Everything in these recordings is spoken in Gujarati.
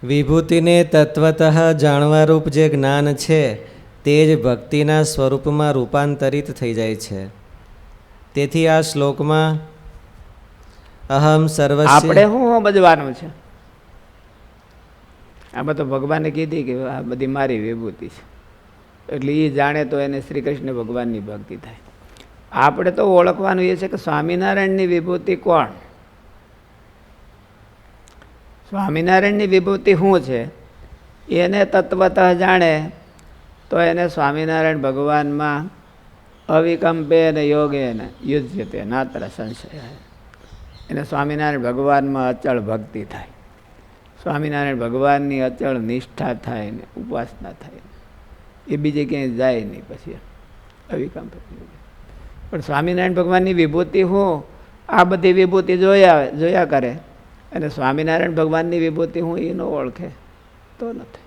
વિભૂતિને તત્વતઃ જાણવારૂપ જે જ્ઞાન છે તે જ ભક્તિના સ્વરૂપમાં રૂપાંતરિત થઈ જાય છે. તેથી આ શ્લોકમાં અહમ સર્વસ્ય આપણે શું સમજવાનું છે? આમાં તો ભગવાને કીધી કે આ બધી મારી વિભૂતિ છે, એટલે એ જાણે તો એને શ્રી કૃષ્ણ ભગવાનની ભક્તિ થાય. આપણે તો ઓળખવાનું એ છે કે સ્વામિનારાયણની વિભૂતિ કોણ? સ્વામિનારાયણની વિભૂતિ શું છે એને તત્વતઃ જાણે તો એને સ્વામિનારાયણ ભગવાનમાં અવિકંપે ને યોગે ને યુજ્યતે નાત્ર સંશય. એને સ્વામિનારાયણ ભગવાનમાં અચળ ભક્તિ થાય, સ્વામિનારાયણ ભગવાનની અચળ નિષ્ઠા થાય ને ઉપાસના થાય, એ બીજે ક્યાંય જાય નહીં પછી અવિકંપે. પણ સ્વામિનારાયણ ભગવાનની વિભૂતિ હું આ બધી વિભૂતિ જોયા કરે અને સ્વામિનારાયણ ભગવાનની વિભૂતિ હું એ ન ઓળખે તો નથી.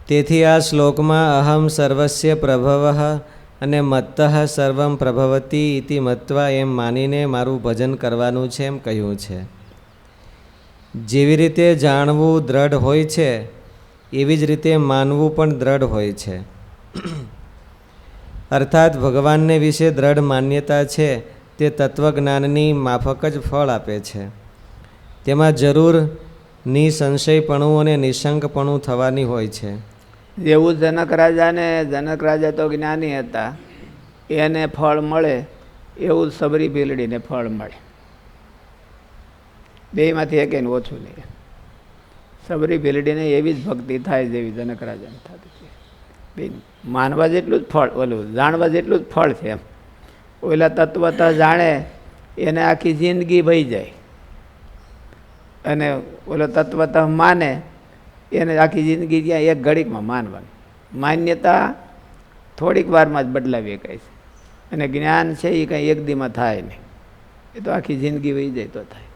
તેથી આ શ્લોકમાં અહમ સર્વસ્ય પ્રભવઃ અને મત્તઃ સર્વમ પ્રભવતી ઇતિ મત્વા એમ માનીને મારું ભજન કરવાનું છે એમ કહ્યું છે. જેવી રીતે જાણવું દ્રઢ હોય છે એવી જ રીતે માનવું પણ દ્રઢ હોય છે. અર્થાત ભગવાનને વિશે દ્રઢ માન્યતા છે તે તત્વજ્ઞાનની માફક જ ફળ આપે છે. તેમાં જરૂર નિસંશયપણું અને નિશંકપણું થવાની હોય છે. જેવું જનક રાજા તો જ્ઞાની હતા, એને ફળ મળે એવું જ સબરી ભીલડીને ફળ મળે. બેમાંથી એકેને ઓછું નહીં. સબરી ભીલડીને એવી જ ભક્તિ થાય જેવી જનક રાજાને થતી. બેન માનવા જેટલું જ ફળ, ઓલું જાણવા જેટલું જ ફળ છે એમ. ઓલા તત્વતઃ જાણે એને આખી જિંદગી વહી જાય, અને ઓલો તત્વતઃ માને એને આખી જિંદગી ત્યાં એક ઘડીકમાં માનવાનું. માન્યતા થોડીક વારમાં જ બદલાવી શકાય છે, અને જ્ઞાન છે એ કંઈ એક દીમાં થાય નહીં, એ તો આખી જિંદગી વહી જાય તો થાય.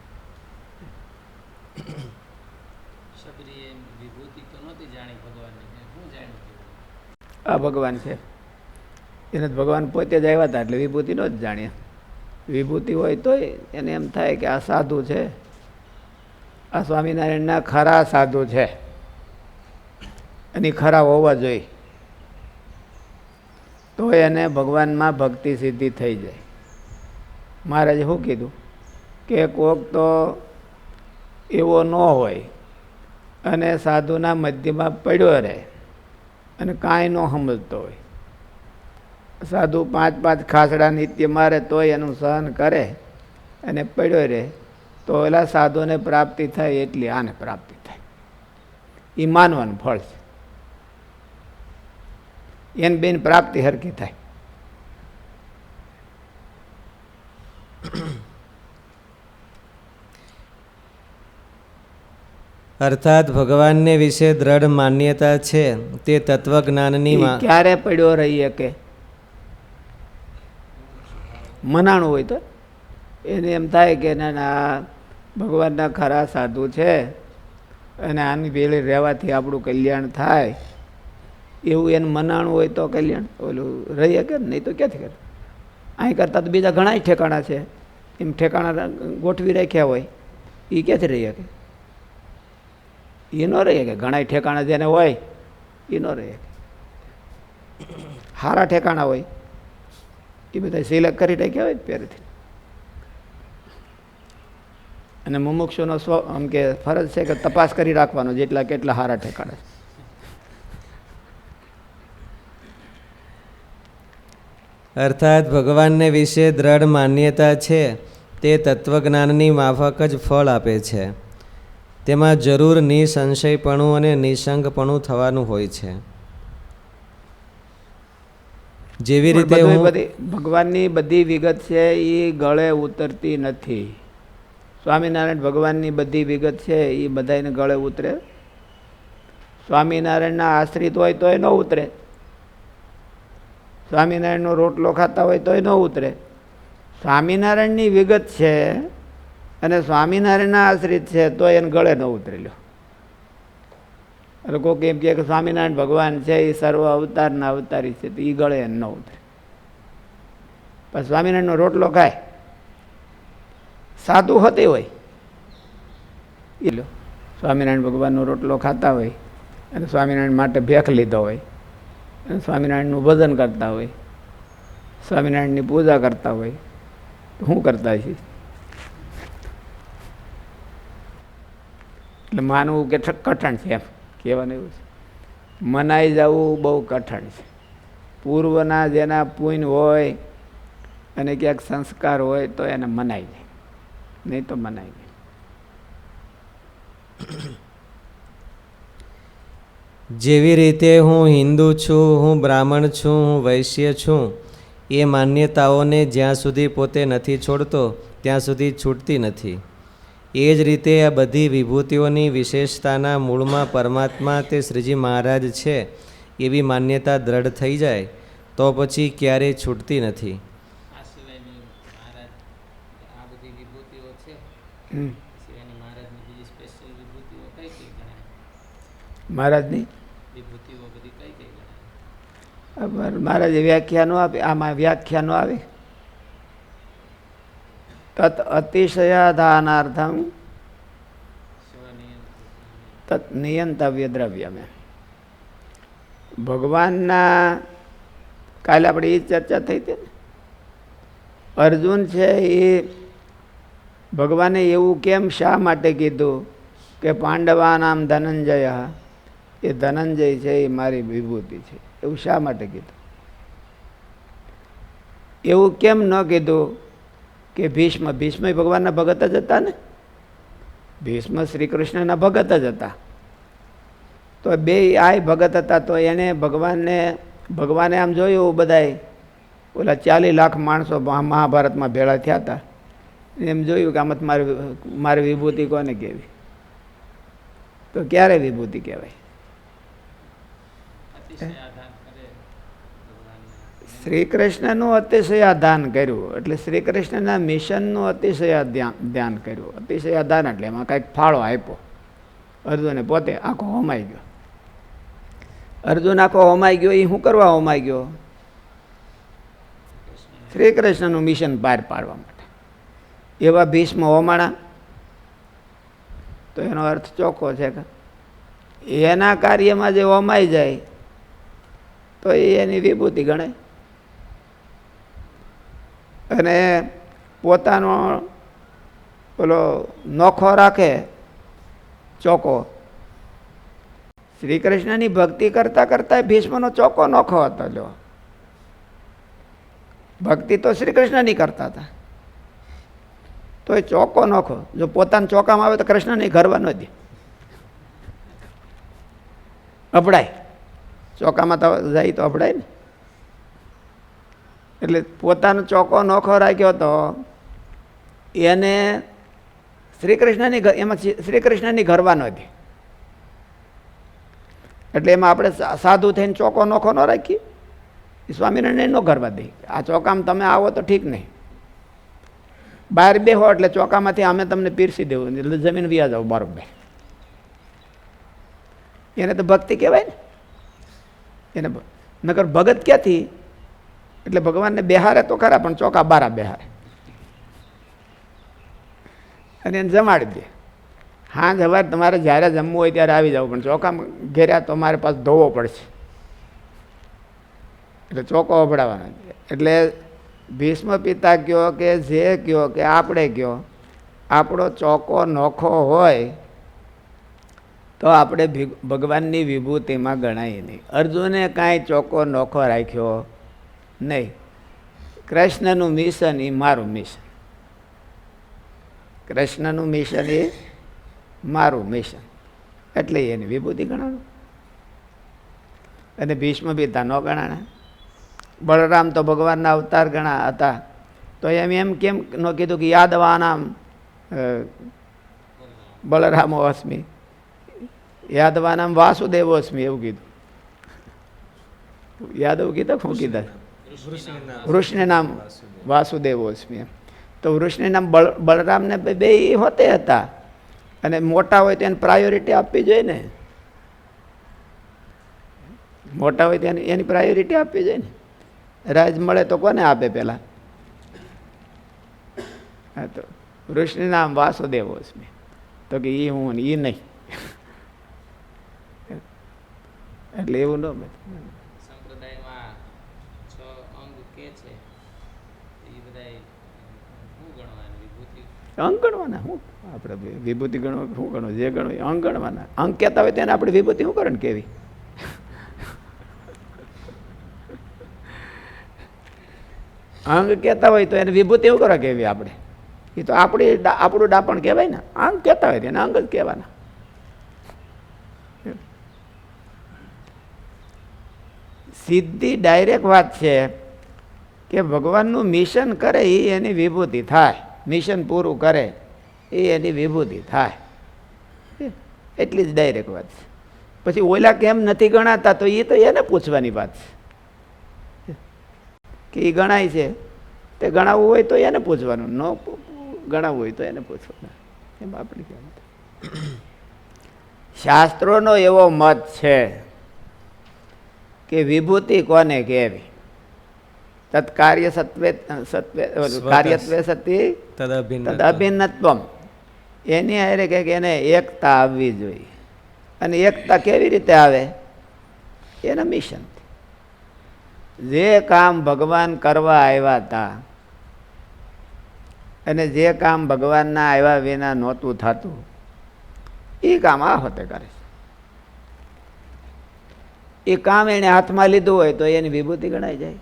આ ભગવાન છે, એને ભગવાન પોતે જ આવ્યા હતા એટલે વિભૂતિ નો જ જાણીએ. વિભૂતિ હોય તોય એને એમ થાય કે આ સાધુ છે, આ સ્વામિનારાયણના ખરા સાધુ છે, અને ખરા હોવા જોઈએ તો એને ભગવાનમાં ભક્તિ સિદ્ધિ થઈ જાય. મહારાજે શું કીધું કે કોક તો એવો ન હોય અને સાધુના મધ્યમાં પડ્યો રહે અને કાંઈ ન સમજતો હોય. સાધુ 5 ખાસડા નિત્ય મારે તોય એનું સહન કરે અને પડ્યો રહે તો એલા સાધુને પ્રાપ્તિ થાય એટલી આને પ્રાપ્તિ થાય. એ માનવાનું ફળ છે. એને બેન પ્રાપ્તિ હરખી થાય. અર્થાત ભગવાનને વિશે દ્રઢ માન્યતા છે તે તત્વજ્ઞાનની ક્યારે પડ્યો રહી શકે? મનાણું હોય તો એને એમ થાય કે ના ભગવાનના ખરા સાધુ છે અને આની ભેળી રહેવાથી આપણું કલ્યાણ થાય, એવું એને મનાણું હોય તો કલ્યાણ ઓલું રહી શકે ને, નહીં તો ક્યાંથી કરે? અહીં કરતાં તો બીજા ઘણા ઠેકાણા છે, એમ ઠેકાણા ગોઠવી રાખ્યા હોય એ ક્યાંથી રહી શકે? એ ન રહી શકે. ઘણા ઠેકાણા જેને હોય એ ન રહી શકે. સારા ઠેકાણા હોય એ બધા સિલેક્ટ કરી રાખ્યા હોય પહેરેથી. અને મુમુક્ષુનો આમ કે ફરજ છે કે તપાસ કરી રાખવાનો જેટલા કેટલા સારા ઠેકાણા છે. અર્થાત ભગવાનને વિશે દ્રઢ માન્યતા છે તે તત્વજ્ઞાનની માફક જ ફળ આપે છે. તેમાં જરૂર નિસંશયપણું અને નિશંકપણું થવાનું હોય છે. જેવી રીતે ભગવાનની બધી વિગત છે એ ગળે ઉતરતી નથી. સ્વામિનારાયણ ભગવાનની બધી વિગત છે એ બધાને ગળે ઉતરે? સ્વામિનારાયણના આશ્રિત હોય તોય ન ઉતરે, સ્વામિનારાયણનો રોટલો ખાતા હોય તોય ન ઉતરે. સ્વામિનારાયણની વિગત છે અને સ્વામિનારાયણના આશ્રિત છે તો એને ગળે ન ઉતરેલો. એટલે કોઈ એમ કહે કે સ્વામિનારાયણ ભગવાન છે એ સર્વ અવતારના અવતારી છે તો એ ગળે ન ઉતરે. પણ સ્વામિનારાયણનો રોટલો ખાય સાદું હોતી હોય એ લો, સ્વામિનારાયણ ભગવાનનો રોટલો ખાતા હોય અને સ્વામિનારાયણ માટે ભેખ લીધો હોય અને સ્વામિનારાયણનું ભજન કરતા હોય, સ્વામિનારાયણની પૂજા કરતા હોય, તો શું કરતા છીએ? એટલે માનવું કે કઠણ છે, એમ કહેવાનું એવું છે. મનાઈ જવું બહુ કઠણ છે. પૂર્વના જેના પુણ્ય હોય અને ક્યાંક સંસ્કાર હોય તો એને મનાઈ જાય, નહીં તો મનાઈ જાય. જેવી રીતે હું હિન્દુ છું, હું બ્રાહ્મણ છું, હું વૈશ્ય છું, એ માન્યતાઓને જ્યાં સુધી પોતે નથી છોડતો ત્યાં સુધી છૂટતી નથી. એ જ રીતે આ બધી વિભૂતિઓની વિશેષતાના મૂળમાં પરમાત્મા તે શ્રીજી મહારાજ છે એવી માન્યતા દ્રઢ થઈ જાય તો પછી ક્યારેય છૂટતી નથી. મહારાજની મહારાજે વ્યાખ્યા નો આપે, આમાં વ્યાખ્યા નો આવે. તત અતિશયાધાનાર્થમ તત નિયંતવ્ય દ્રવ્યમ. ભગવાનના કાલે આપણે એ ચર્ચા થઈ હતી ને, અર્જુન છે એ ભગવાને એવું કેમ શા માટે કીધું કે પાંડવાનામ ધનંજય, એ ધનંજય છે એ મારી વિભૂતિ છે, એવું શા માટે કીધું? એવું કેમ ન કીધું કે ભીષ્મ ભગવાનના ભગત જ હતા ને, ભીષ્મ શ્રી કૃષ્ણના ભગત જ હતા, તો બે આય ભગત હતા. તો એને ભગવાને આમ જોયું, બધાય ઓલા 40 લાખ માણસો મહાભારતમાં ભેળા થયા હતા, એમ જોયું કે આમાં મારી વિભૂતિ કોને કહેવી? તો ક્યારે વિભૂતિ કહેવાય? શ્રી કૃષ્ણનું અતિશયાધાન કર્યું એટલે શ્રી કૃષ્ણના મિશનનું અતિશયાધાન કર્યું. અતિશયાધાન એટલે એમાં કંઈક ફાળો આપ્યો. અર્જુને પોતે આખો હોમાઈ ગયો. અર્જુન આખો હોમાઈ ગયો. એ શું કરવા હોમાઈ ગયો? શ્રી કૃષ્ણનું મિશન પાર પાડવા માટે. એવા ભીષ્મ હોમાણા, તો એનો અર્થ ચોખ્ખો છે કે એના કાર્યમાં જે હોમાઈ જાય તો એની વિભૂતિ ગણાય. અને પોતાનો પેલો નોખો રાખે ચોકો. શ્રી કૃષ્ણની ભક્તિ કરતા કરતા ભીષ્મનો ચોકો નોખો હતો. લો, ભક્તિ તો શ્રી કૃષ્ણની કરતા હતા, તો એ ચોકો નોખો. જો પોતાના ચોકામાં આવે તો કૃષ્ણ નહીં ઘરવા ન દે, અભડાય. ચોકામાં તો જાય તો અભડાય ને. એટલે પોતાનો ચોકો નોખો રાખ્યો તો એને શ્રી કૃષ્ણની એમાં શ્રી કૃષ્ણની ઘરવા ન દે. એટલે એમાં આપણે સાધુ થઈને ચોકો નોખો ન રાખીએ, સ્વામિનારાયણ ન ઘરવા દે. આ ચોકામાં તમે આવો તો ઠીક નહીં, બહાર બેહો એટલે ચોકામાંથી અમે તમને પીરસી દેવું, એટલે જમીન વ્યા જાવ બરોબર. એને તો ભક્તિ કહેવાય ને. એને નકર ભગત ક્યાંથી? એટલે ભગવાનને બેહારે તો ખરા, પણ ચોકા બારા બેહારે અને એને જમાડી દે. હા, સવારે તમારે જ્યારે જમવું હોય ત્યારે આવી જાવ, પણ ચોકામાં ઘેર્યા તો મારે પાસ ધોવો પડશે, એટલે ચોકો અભડાવવાનો. એટલે ભીષ્મ પિતા કયો કે જે કયો કે આપણે કયો, આપણો ચોકો નોખો હોય તો આપણે ભગવાનની વિભૂતિમાં ગણાય નહીં. અર્જુને કાંઈ ચોકો નોખો રાખ્યો નહીં. કૃષ્ણનું મિશન એ મારું મિશન, કૃષ્ણનું મિશન એ મારું મિશન, એટલે એની વિભૂતિ ગણાણું. અને ભીષ્મ પિતા ન ગણાણા. બળરામ તો ભગવાનના અવતાર ગણા હતા, તો એમ કેમ ન કીધું કે યાદવાનામ બલરામો અસ્મિ, યાદવાનામ વાસુદેવો અસ્મિ, એવું કીધું. યાદવ કીધા શું કીધા? વૃષ્ણ નામ વાસુદેવો અસ્મિ. તો વૃષ્ણ નામ બળરામને બે હોતે હતા, અને મોટા હોય તો એને પ્રાયોરિટી આપવી જોઈએ ને. મોટા હોય તો એની પ્રાયોરિટી આપવી જોઈએ ને. રાજ મળે તો કોને આપે પેલા? હા, તો ઋષિ નામ વાસુદેવોસ્મી. તો કે એ હું એ નહીં. એટલે એવું ન બને. સંપ્રદાયમાં 6 અંગ કે છે એ બધાય શું ગણવાનું વિભૂતિ? અંગ ગણવાના. શું આપણે વિભૂતિ ગણવા શું ગણવું? જે ગણવું અંગ ગણવાના. અંગ કહેતા હોય તેને આપણે વિભૂતિ શું કરે ને કેવી? અંગ કહેતા હોય તો એને વિભૂતિ શું કરવા કેવી? આપણે એ તો આપણું ડાપણ કહેવાય ને. અંગ કહેતા હોય તેને અંગ જ કહેવાના. સીધી ડાયરેક્ટ વાત છે કે ભગવાનનું મિશન કરે એ એની વિભૂતિ થાય. મિશન પૂરું કરે એ એની વિભૂતિ થાય. એટલી જ ડાયરેક્ટ વાત છે. પછી ઓલા કેમ નથી ગણાતા તો એ તો એને પૂછવાની વાત છે કે એ ગણાય છે. તે ગણાવવું હોય તો એને પૂછવાનું, ન ગણાવવું હોય તો એને પૂછવાનું. એમ આપણે કહેવાય. શાસ્ત્રોનો એવો મત છે કે વિભૂતિ કોને કહેવી? તત્કાર્ય સત્વે કાર્યત્વે સતી તદ અભિન્નત્વમ. એની હારે કે એને એકતા આવવી જોઈએ. અને એકતા કેવી રીતે આવે? એના મિશન. જે કામ ભગવાન કરવા આવ્યા હતા અને જે કામ ભગવાનના આવ્યા વિના નહોતું થતું એ કામ આ હોતે કરે છે. એ કામ એને હાથમાં લીધું હોય તો એની વિભૂતિ ગણાઈ જાય.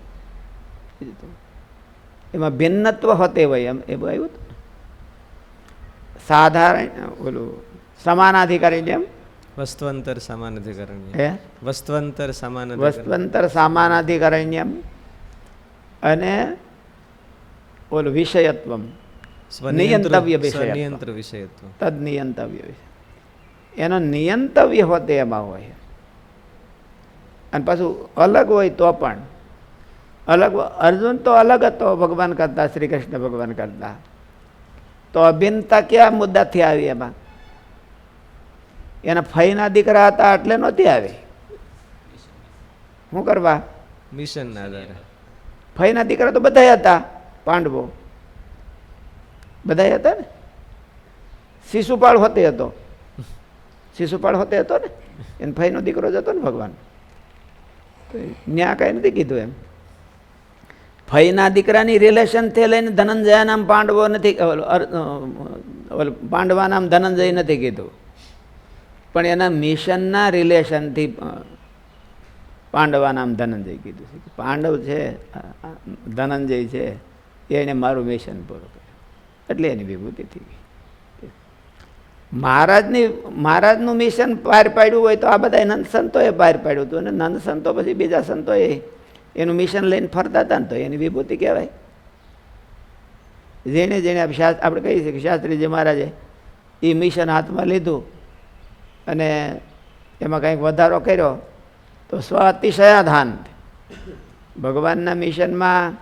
એમાં ભિન્નત્વ હોતે હોય એમ એવું આવ્યું હતું. સાધારણ ઓલું સમાનાધિકારી જેમ વસ્ત્વંતર સમાન અધિકરણ્ય. હે વસ્ત્વંતર સમાન અધિકરણ્ય. વસ્ત્વંતર સમાનાધિકારણ્યમ અને ઓલું વિષયત્વમ નિયંતવ્ય વિષય નિયંત્ર વિષયત્વ. તદ નિયંતવ્ય વિષય. એનો નિયંતવ્ય હોતે એમાં હોય. અને પાછું અલગ હોય તો પણ અલગ. અર્જુન તો અલગ હતો ભગવાન કરતા, શ્રી કૃષ્ણ ભગવાન કરતા. તો અભિન્નતા ક્યાં મુદ્દાથી આવી? એમાં એના ફઈના દીકરા હતા એટલે નહોતી આવી. શું કરવા? મિશનના આધારે. ફઈના દીકરા તો બધા હતા. પાંડવો બધા હતા ને. શિશુપાળ હોતે હતો. શિશુપાળ હોતે હતો ને. એને ફઈનો દીકરો જ હતો ને ભગવાન. ન્યા કાંઈ નથી કીધું એમ. ફઈના દીકરાની રિલેશનથી લઈને ધનંજય નામ પાંડવો નથી, પાંડવા નામ ધનંજય નથી કીધું. પણ એના મિશનના રિલેશનથી પાંડવા નામ ધનંજય કીધું છે. પાંડવ છે, ધનંજય છે, એને મારું મિશન પૂરું કર્યું એટલે એની વિભૂતિ થઈ ગઈ. મહારાજનું મિશન પાર પાડ્યું હોય તો આ બધા નંદ સંતોએ પાર પાડ્યું હતું. અને નંદ સંતો પછી બીજા સંતોએ એનું મિશન લઈને ફરતા હતા ને તો એની વિભૂતિ કહેવાય. જેણે જેણે આપણે કહીએ છીએ કે શાસ્ત્રીજી મહારાજે એ મિશન હાથમાં લીધું અને એમાં કંઈક વધારો કર્યો તો સ્વ અતિશયાધાન ભગવાનના મિશનમાં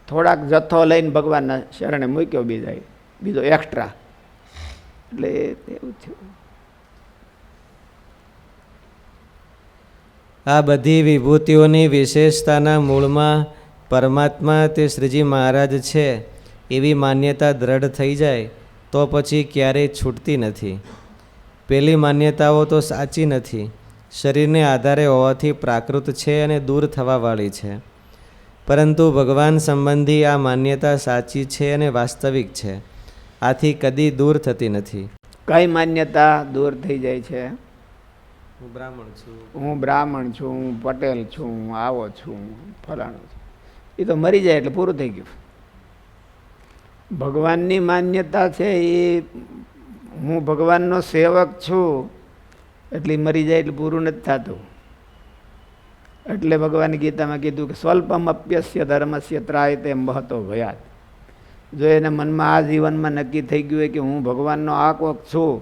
થોડાક જથ્થો લઈને ભગવાનના શરણે મૂક્યો બીજો એક્સ્ટ્રા. એટલે એવું થયું. આ બધી વિભૂતિઓની વિશેષતાના મૂળમાં પરમાત્મા તે શ્રીજી મહારાજ છે એવી માન્યતા દ્રઢ થઈ જાય તો પછી ક્યારેય છૂટતી નથી. પેલી માન્યતાઓ તો સાચી નથી, શરીરને આધારે હોવાથી પ્રાકૃત છે અને દૂર થવાવાળી છે. પરંતુ ભગવાન સંબંધી આ માન્યતા સાચી છે અને વાસ્તવિક છે. આથી કદી દૂર થતી નથી. કઈ માન્યતા દૂર થઈ જાય છે? હું બ્રાહ્મણ છું, હું બ્રાહ્મણ છું, હું પટેલ છું, હું આવો છું, ફલાણું છું. એ તો મરી જાય એટલે પૂરું થઈ ગયું. ભગવાનની માન્યતા છે એ હું ભગવાનનો સેવક છું એટલે મરી જાય એટલે પૂરું નથી થતું. એટલે ભગવાન ગીતામાં કીધું કે સ્વલ્પમ અપ્યસ્ય ધર્મસ્ય ત્રાયતે મહતો ભયાત. જો એને મનમાં આ જીવનમાં નક્કી થઈ ગયું હોય કે હું ભગવાનનો આ કોક છું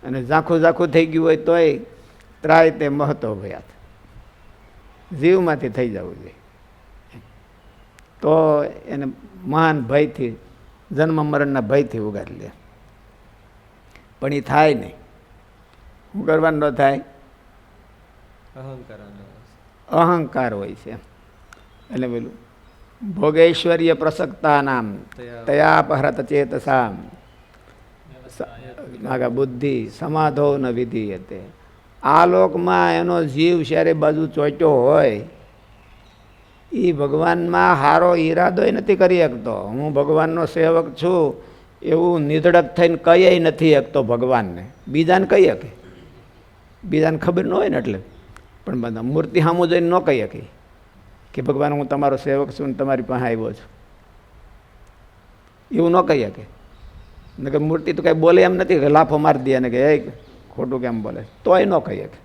અને ઝાંખું ઝાંખું થઈ ગયું હોય તોય ત્રાયતે મહતો ભયાત, જીવમાંથી થઈ જવું જોઈએ. તો એને મહાન ભયથી, જન્મ મરણના ભયથી ઉગાડી લે. પણ એ થાય નહીં. શું કરવાનું ન થાય? અહંકાર. અહંકાર હોય છે. એટલે પેલું ભોગૈશ્વર્ય પ્રસક્તાનામ તયાપહરત ચેતસામ માગા બુદ્ધિ સમાધો ન વિધીયતે. આ લોકમાં એનો જીવ શેરે બાજુ ચોટ્યો હોય એ ભગવાનમાં સારો ઈરાદોય નથી કરી શકતો. હું ભગવાનનો સેવક છું એવું નિધડક થઈને કહીએ નથી શકતો ભગવાનને. બીજાને કહી શકે, બીજાને ખબર ન હોય ને એટલે, પણ બધા મૂર્તિ સામું જોઈને ન કહી શકે કે ભગવાન હું તમારો સેવક છું ને તમારી પાસે આવ્યો છું, એવું ન કહી શકે. ને કે મૂર્તિ તો કાંઈ બોલે એમ નથી કે લાફો મારી દે ને કે એ ખોટું કેમ બોલે, તોય ન કહી શકે.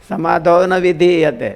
સમાધો ન વિધિ હતે